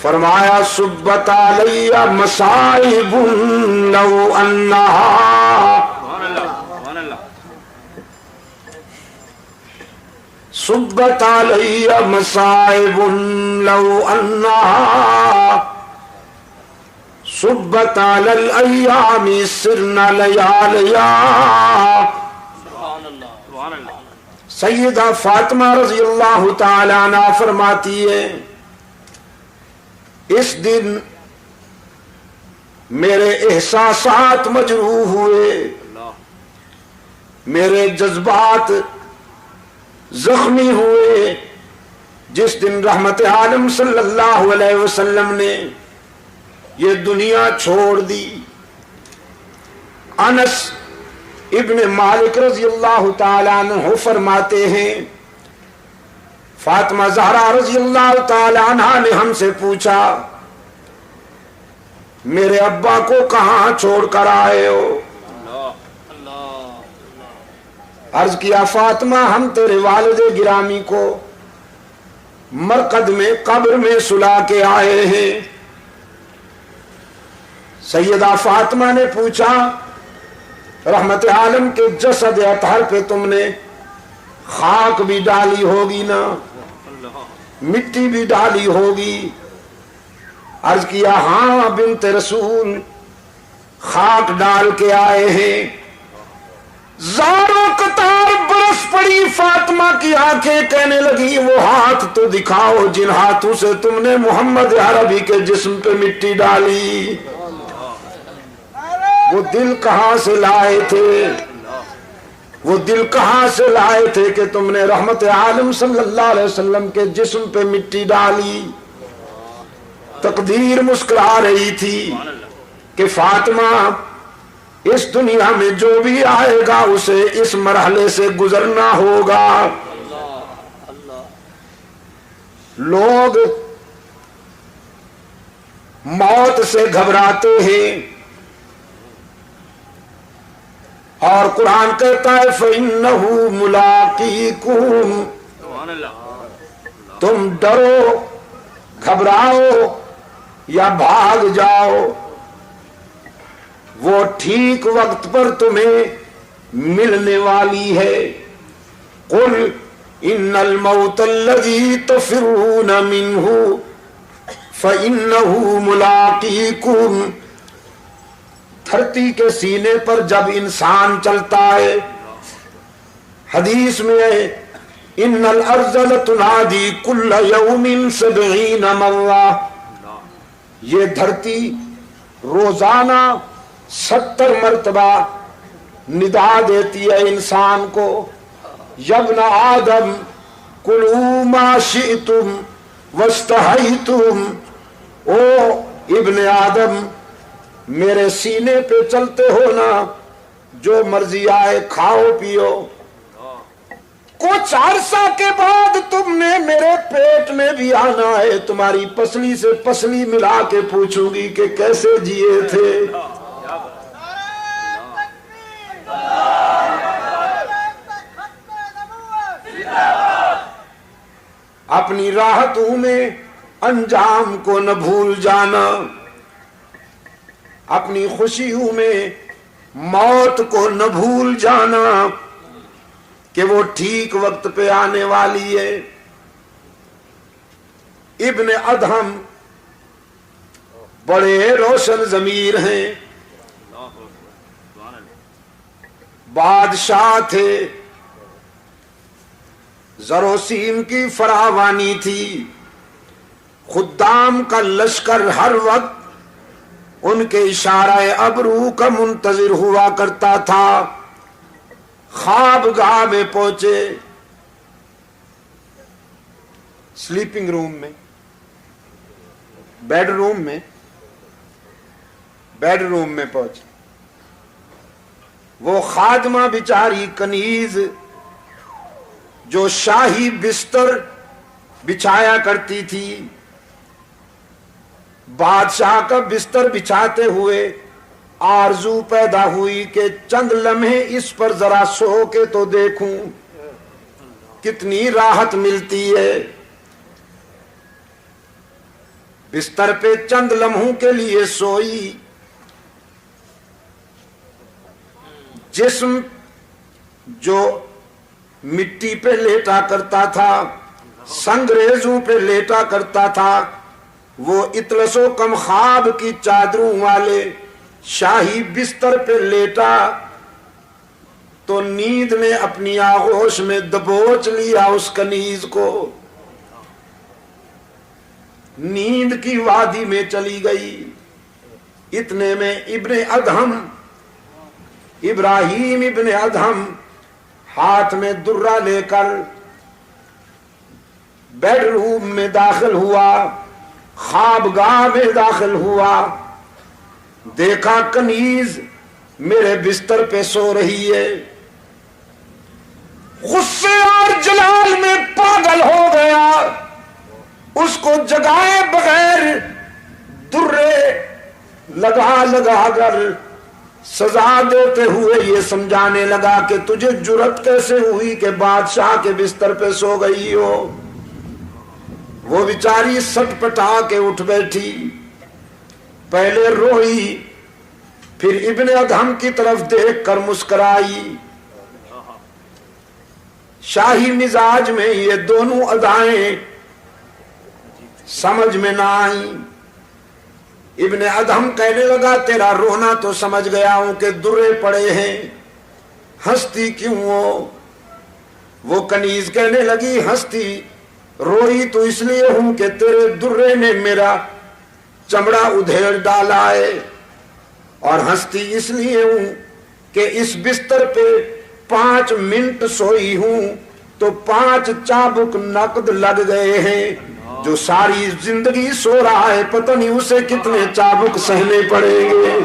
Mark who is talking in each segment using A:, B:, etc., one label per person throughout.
A: فرمایا سبت علی مصائب لو انہا، سبت علی مصائب لو انہا سبت علی الایام سرن لیالیا۔ سیدہ فاطمہ رضی اللہ تعالی عنہ فرماتی ہے اس دن میرے احساسات مجروح ہوئے، میرے جذبات زخمی ہوئے، جس دن رحمت عالم صلی اللہ علیہ وسلم نے یہ دنیا چھوڑ دی۔ انس ابن مالک رضی اللہ تعالیٰ عنہ فرماتے ہیں فاطمہ زہرا رضی اللہ تعالیٰ عنہ نے ہم سے پوچھا میرے ابا کو کہاں چھوڑ کر آئے ہو؟ عرض کیا فاطمہ ہم تیرے والد گرامی کو مرقد میں قبر میں سلا کے آئے ہیں۔ سیدہ فاطمہ نے پوچھا رحمت عالم کے جسد اطہر پہ تم نے خاک بھی ڈالی ہوگی نا، مٹی بھی ڈالی ہوگی؟ عرض کیا ہاں بنت رسول خاک ڈال کے آئے ہیں۔ زاروں قطار برس پڑی، فاطمہ کی آنکھیں کہنے لگی وہ ہاتھ تو دکھاؤ جن ہاتھوں سے تم نے محمد عربی کے جسم پہ مٹی ڈالی، وہ دل کہاں سے لائے تھے، وہ دل کہاں سے لائے تھے کہ تم نے رحمت عالم صلی اللہ علیہ وسلم کے جسم پہ مٹی ڈالی؟ تقدیر مسکرا رہی تھی کہ فاطمہ اس دنیا میں جو بھی آئے گا اسے اس مرحلے سے گزرنا ہوگا۔ لوگ موت سے گھبراتے ہیں اور قرآن کہتا ہے فَإِنَّهُ مُلَاقِيكُمْ، تم ڈرو گھبراؤ یا بھاگ جاؤ وہ ٹھیک وقت پر تمہیں ملنے والی ہے۔ قُلْ إِنَّ الْمَوْتَ الَّذِي تَفِرُّونَ مِنْهُ فَإِنَّهُ مُلَاقِيكُمْ، دھرتی کے سینے پر جب انسان چلتا ہے، حدیث میں ہے ان الارض لتنادی کل یوم 70 مرہ، یہ دھرتی روزانہ 70 مرتبہ ندا دیتی ہے انسان کو، یابن آدم کلوا ما شئتم واستحیتم، او ابن آدم میرے سینے پہ چلتے ہو نا، جو مرضی آئے کھاؤ پیو، کچھ عرصہ کے بعد تم نے میرے پیٹ میں بھی آنا ہے، تمہاری پسلی سے پسلی ملا کے پوچھوں گی کہ کیسے جیے تھے۔ اپنی راحتوں میں انجام کو نہ بھول جانا، اپنی خوشیوں میں موت کو نہ بھول جانا کہ وہ ٹھیک وقت پہ آنے والی ہے۔ ابن ادہم بڑے روشن ضمیر ہیں، بادشاہ تھے، زر و سیم کی فراوانی تھی، خدام کا لشکر ہر وقت ان کے اشارہ ابرو کا منتظر ہوا کرتا تھا۔ خواب گاہ میں پہنچے، سلیپنگ روم میں، بیڈ روم میں پہنچے، وہ خادمہ بیچاری کنیز جو شاہی بستر بچھایا کرتی تھی، بادشاہ کا بستر بچھاتے ہوئے آرزو پیدا ہوئی کہ چند لمحے اس پر ذرا سو کے تو دیکھوں کتنی راحت ملتی ہے۔ بستر پہ چند لمحوں کے لیے سوئی، جسم جو مٹی پہ لیٹا کرتا تھا، سنگریزوں پہ لیٹا کرتا تھا، وہ اطلس و کم خواب کی چادروں والے شاہی بستر پہ لیٹا تو نیند نے اپنی آغوش میں دبوچ لیا اس کنیز کو، نیند کی وادی میں چلی گئی۔ اتنے میں ابن ادہم، ابراہیم ابن ادہم ہاتھ میں درہ لے کر بیڈ روم میں داخل ہوا، خوابگاہ میں داخل ہوا، دیکھا کنیز میرے بستر پہ سو رہی ہے، غصے اور جلال میں پاگل ہو گیا، اس کو جگائے بغیر درے لگا لگا کر سزا دیتے ہوئے یہ سمجھانے لگا کہ تجھے جرأت کیسے ہوئی کہ بادشاہ کے بستر پہ سو گئی ہو۔ وہ بیچاری سٹ پٹا کے اٹھ بیٹھی، پہلے روئی، پھر ابن ادہم کی طرف دیکھ کر مسکرائی۔ شاہی مزاج میں یہ دونوں ادائیں سمجھ میں نہ آئیں۔ ابن ادہم کہنے لگا تیرا رونا تو سمجھ گیا ہوں کہ درے پڑے ہیں، ہنستی کیوں ہو؟ وہ کنیز کہنے لگی ہنستی روئی تو اس لیے ہوں کہ تیرے درے نے میرا چمڑا ادھیڑ ڈالا ہے، اور ہنستی اس لیے ہوں کہ اس بستر پہ 5 منٹ سوئی ہوں تو 5 چابک نقد لگ گئے ہیں۔ جو ساری زندگی سو رہا ہے پتہ نہیں اسے کتنے چابک سہنے پڑیں گے۔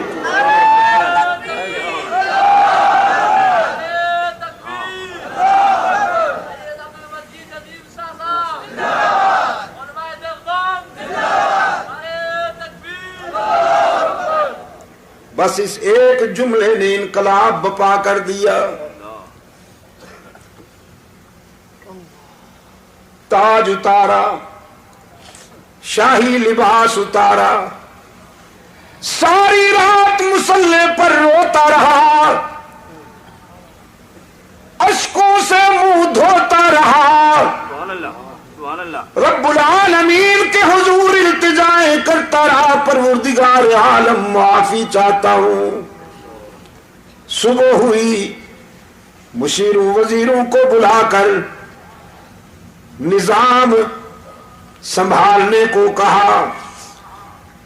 A: بس اس ایک جملے نے انقلاب بپا کر دیا۔ تاج اتارا، شاہی لباس اتارا، ساری رات مصلے پر روتا رہا، اشکوں سے منہ دھوتا رہا، رب العالمین کے حضور التجائیں کرتا رہا، پروردگار عالم معافی چاہتا ہوں۔ صبح ہوئی، مشیروں وزیروں کو بلا کر نظام سنبھالنے کو کہا،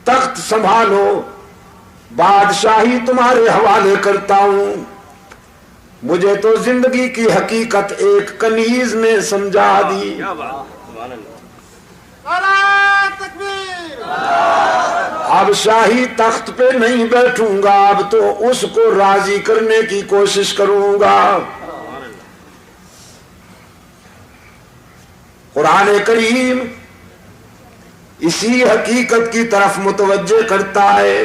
A: تخت سنبھالو، بادشاہی تمہارے حوالے کرتا ہوں۔ مجھے تو زندگی کی حقیقت ایک کنیز نے سمجھا دی۔ اب شاہی تخت پہ نہیں بیٹھوں گا، اب تو اس کو راضی کرنے کی کوشش کروں گا۔ قرآن کریم اسی حقیقت کی طرف متوجہ کرتا ہے۔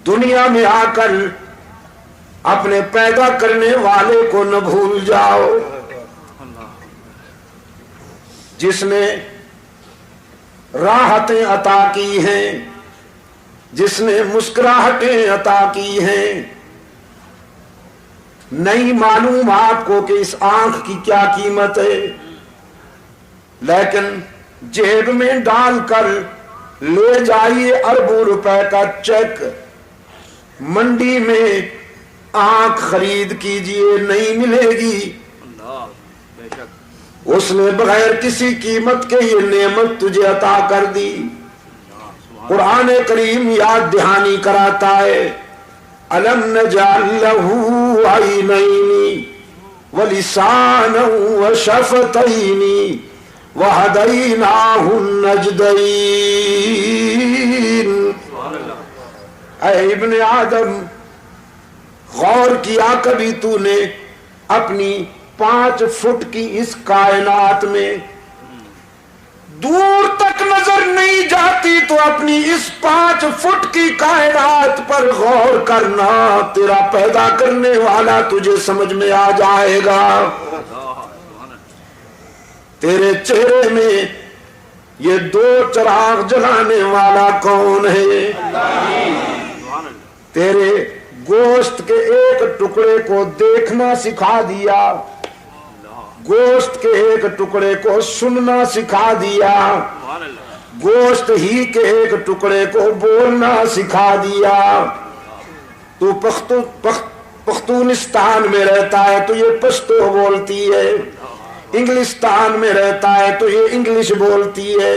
A: دنیا میں آ کر اپنے پیدا کرنے والے کو نہ بھول جاؤ، جس نے راحتیں عطا کی ہیں، جس نے مسکراہٹیں عطا کی ہیں۔ نہیں معلوم آپ کو کہ اس آنکھ کی کیا قیمت ہے، لیکن جیب میں ڈال کر لے جائیے اربوں روپے کا چیک، منڈی میں آنکھ خرید کیجئے، نہیں ملے گی۔ اس نے بغیر کسی قیمت کے یہ نعمت تجھے عطا کر دی۔ قرآن کریم یاد دہانی کراتا ہے، أَلَمْ نَجْعَلْ لَهُ عَيْنَيْنِ وَلِسَانًا وَشَفَتَيْنِ وَهَدَيْنَاهُ النَّجْدَيْنِ۔ اے ابن آدم، غور کیا کبھی تو نے اپنی 5 فٹ کی اس کائنات میں دور تک نظر نہیں جاتی تو اپنی اس 5 فٹ کی کائنات پر غور کرنا، تیرا پیدا کرنے والا تجھے سمجھ میں آ جائے گا۔ تیرے چہرے میں یہ دو چراغ جلانے والا کون ہے؟ تیرے گوشت کے ایک ٹکڑے کو دیکھنا سکھا دیا، گوشت کے ایک ٹکڑے کو سننا سکھا دیا، گوشت ہی کے ایک ٹکڑے کو بولنا سکھا دیا۔ تو پختونستان میں رہتا ہے تو یہ پشتو بولتی ہے، انگلستان میں رہتا ہے تو یہ انگلش بولتی ہے،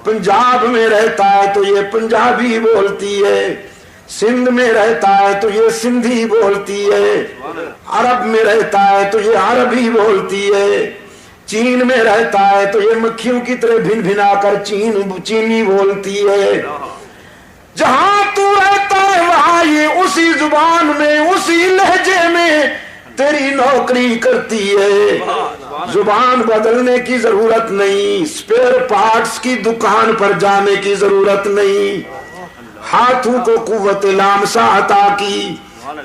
A: پنجاب میں رہتا ہے تو یہ پنجابی بولتی ہے، سندھ میں رہتا ہے تو یہ سندھی بولتی ہے، عرب میں رہتا ہے تو یہ عربی بولتی ہے، چین میں رہتا ہے تو یہ مکھیوں کی طرح بھن بھنا کر چینی بولتی ہے۔ جہاں تو رہتا ہے وہاں یہ اسی زبان میں اسی لہجے میں تیری نوکری کرتی ہے۔ زبان بدلنے کی ضرورت نہیں، اسپیئر پارٹس کی دکان پر جانے کی ضرورت نہیں۔ ہاتھوں کو قوت لامسا عطا کی،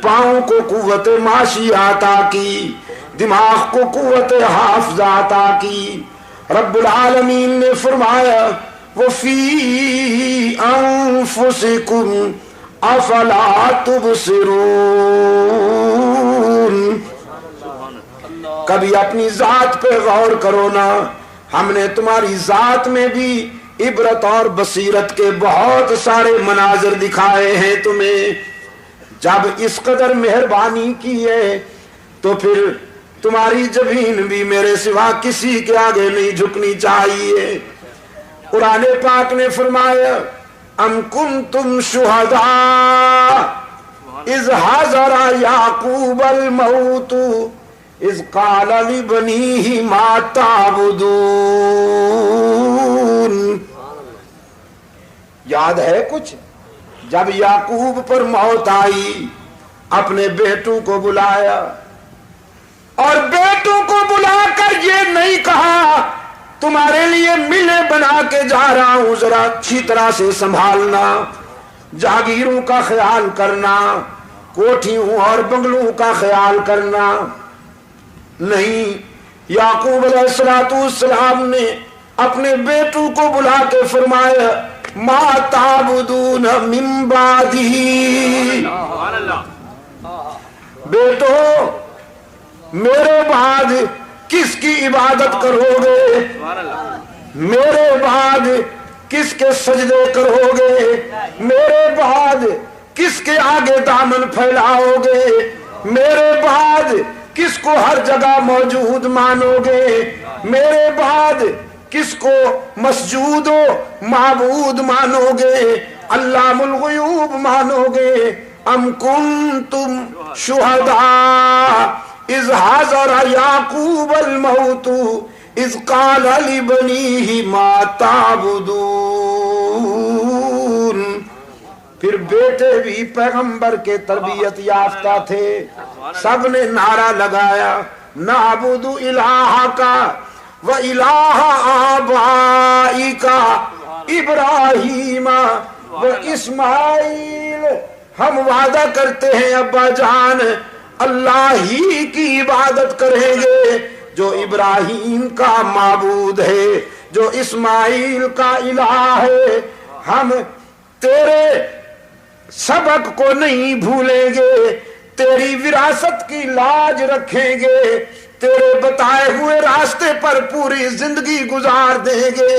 A: پاؤں کو قوت ماشی عطا کی، دماغ کو قوت حافظہ عطا کی۔ رب العالمین نے فرمایا وَفِي أَنفُسِكُمْ أَفَلَا تُبْصِرُونَ، کبھی اپنی ذات پہ غور کرو نا، ہم نے تمہاری ذات میں بھی عبرت اور بصیرت کے بہت سارے مناظر دکھائے ہیں تمہیں۔ جب اس قدر مہربانی کی ہے تو پھر تمہاری جبین بھی میرے سوا کسی کے آگے نہیں جھکنی چاہیے۔ قرآن پاک نے فرمایا ام کنتم شہداء اذ حضر یعقوب الموت اذ قال لبنیہ ما تعبدون، یاد ہے کچھ؟ جب یعقوب پر موت آئی اپنے بیٹوں کو بلایا اور بیٹوں کو بلا کر یہ نہیں کہا تمہارے لیے ملے بنا کے جا رہا ہوں، ذرا اچھی طرح سے سنبھالنا، جاگیروں کا خیال کرنا، کوٹھیوں اور بنگلوں کا خیال کرنا۔ نہیں، یعقوب علیہ السلام نے اپنے بیٹوں کو بلا کے فرمایا ما تعبدون من بعدی، بیٹو میرے بعد کس کی عبادت کرو گے، میرے بعد کس کے سجدے کرو گے، میرے بعد کس کے آگے دامن پھیلاؤ گے، میرے بعد کس کو ہر جگہ موجود مانو گے، میرے بعد کس کو مسجود و معبود مانو گے، علام الغیوب مانو گے۔ ام کنتم شہداء اذ حضر یعقوب الموت اذ قال لبنیہ ما تعبدون، پھر بیٹے بھی پیغمبر کے تربیت یافتہ تھے، سب نے نعرہ لگایا نعبد الہک و الہ آبائک ابراہیم و اسماعیل، ہم وعدہ کرتے ہیں ابا جان اللہ ہی کی عبادت کریں گے جو ابراہیم کا معبود ہے، جو اسماعیل کا الہ ہے، ہم تیرے سبق کو نہیں بھولیں گے، تیری وراثت کی لاج رکھیں گے، تیرے بتائے ہوئے راستے پر پوری زندگی گزار دیں گے،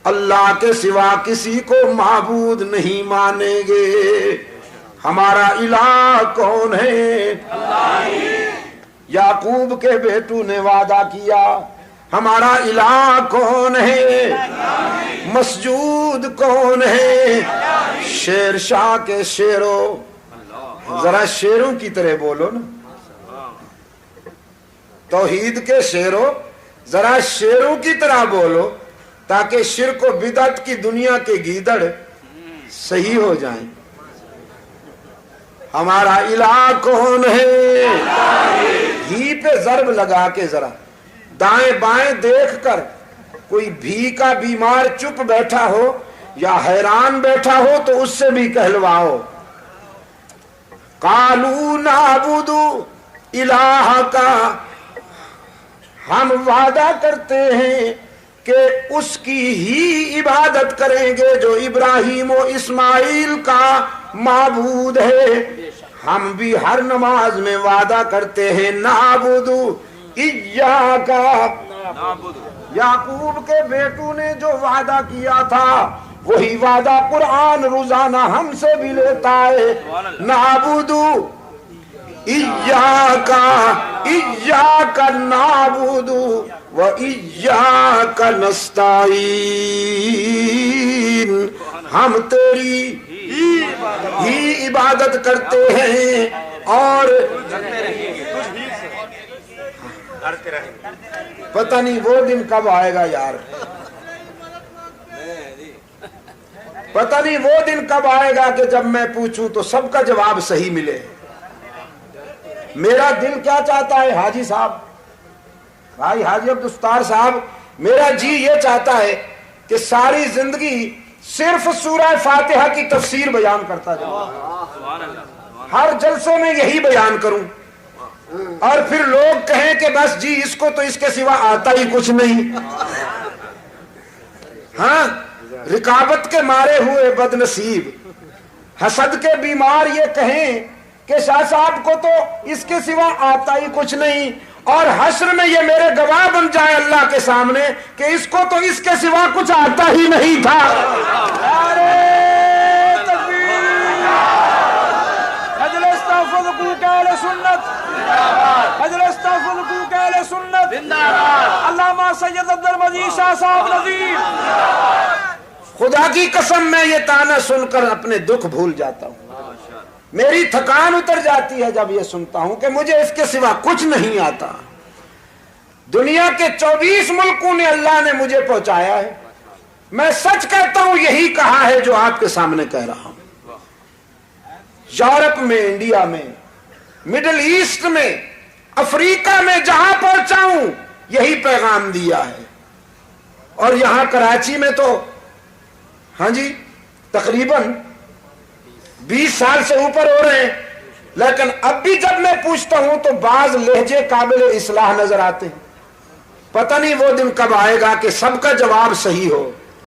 A: اللہ کے سوا کسی کو معبود نہیں مانیں گے۔ ہمارا الہ کون ہے؟ یعقوب کے بیٹوں نے وعدہ کیا ہمارا الہ کون ہے؟ مسجود کون ہے؟ شیر شاہ کے شیروں، ذرا شیروں کی طرح بولو نا، توحید کے شیروں ذرا شیروں کی طرح بولو تاکہ شرک و بدعت کی دنیا کے گیدڑ صحیح ہو جائیں۔ ہمارا الہ کون ہے؟ ہی پہ ضرب لگا کے ذرا دائیں بائیں دیکھ کر کوئی بھی کا بیمار چپ بیٹھا ہو یا حیران بیٹھا ہو تو اس سے بھی کہلواؤ قالوا نعبد الہک، ہم وعدہ کرتے ہیں کہ اس کی ہی عبادت کریں گے جو ابراہیم و اسماعیل کا معبود ہے۔ ہم بھی ہر نماز میں وعدہ کرتے ہیں نعبد ایاک، یعقوب کے بیٹوں نے جو وعدہ کیا تھا وہی وعدہ قرآن روزانہ ہم سے بھی لیتا ہے، نعبد ایاک، ایاک نعبد و ایاک نستعین، ہم تیری ہی عبادت کرتے ہیں اور پتہ نہیں وہ دن کب آئے گا یار، پتہ نہیں وہ دن کب آئے گا کہ جب میں پوچھوں تو سب کا جواب صحیح ملے۔ میرا دل کیا چاہتا ہے حاجی صاحب، بھائی حاجی عبدالستار صاحب، میرا جی یہ چاہتا ہے کہ ساری زندگی صرف سورہ فاتحہ کی تفسیر بیان کرتا جاؤں، ہر جلسے میں یہی بیان کروں، اور پھر لوگ کہیں کہ بس جی اس کو تو اس کے سوا آتا ہی کچھ نہیں۔ ہاں، رکابت کے مارے ہوئے بد نصیب، حسد کے بیمار یہ کہیں کہ شاہ صاحب کو تو اس کے سوا آتا ہی کچھ نہیں، اور حشر میں یہ میرے گواہ بن جائے اللہ کے سامنے کہ اس کو تو اس کے سوا کچھ آتا ہی نہیں تھا۔ مجلس تحفظ حقوق اہل سنت، مجلس تحفظ حقوق اہل سنت، علامہ سید عبدالمجید شاہ صاحب نظیر۔ خدا کی قسم میں یہ تانا سن کر اپنے دکھ بھول جاتا ہوں، میری تھکان اتر جاتی ہے جب یہ سنتا ہوں کہ مجھے اس کے سوا کچھ نہیں آتا۔ دنیا کے 24 ملکوں نے اللہ نے مجھے پہنچایا ہے، میں سچ کہتا ہوں یہی کہا ہے جو آپ کے سامنے کہہ رہا ہوں۔ یورپ میں، انڈیا میں، مڈل ایسٹ میں، افریقہ میں جہاں پہنچا ہوں یہی پیغام دیا ہے، اور یہاں کراچی میں تو ہاں جی تقریباً 20 سال سے اوپر ہو رہے ہیں، لیکن اب بھی جب میں پوچھتا ہوں تو بعض لہجے قابل اصلاح نظر آتے ہیں۔ پتہ نہیں وہ دن کب آئے گا کہ سب کا جواب صحیح ہو۔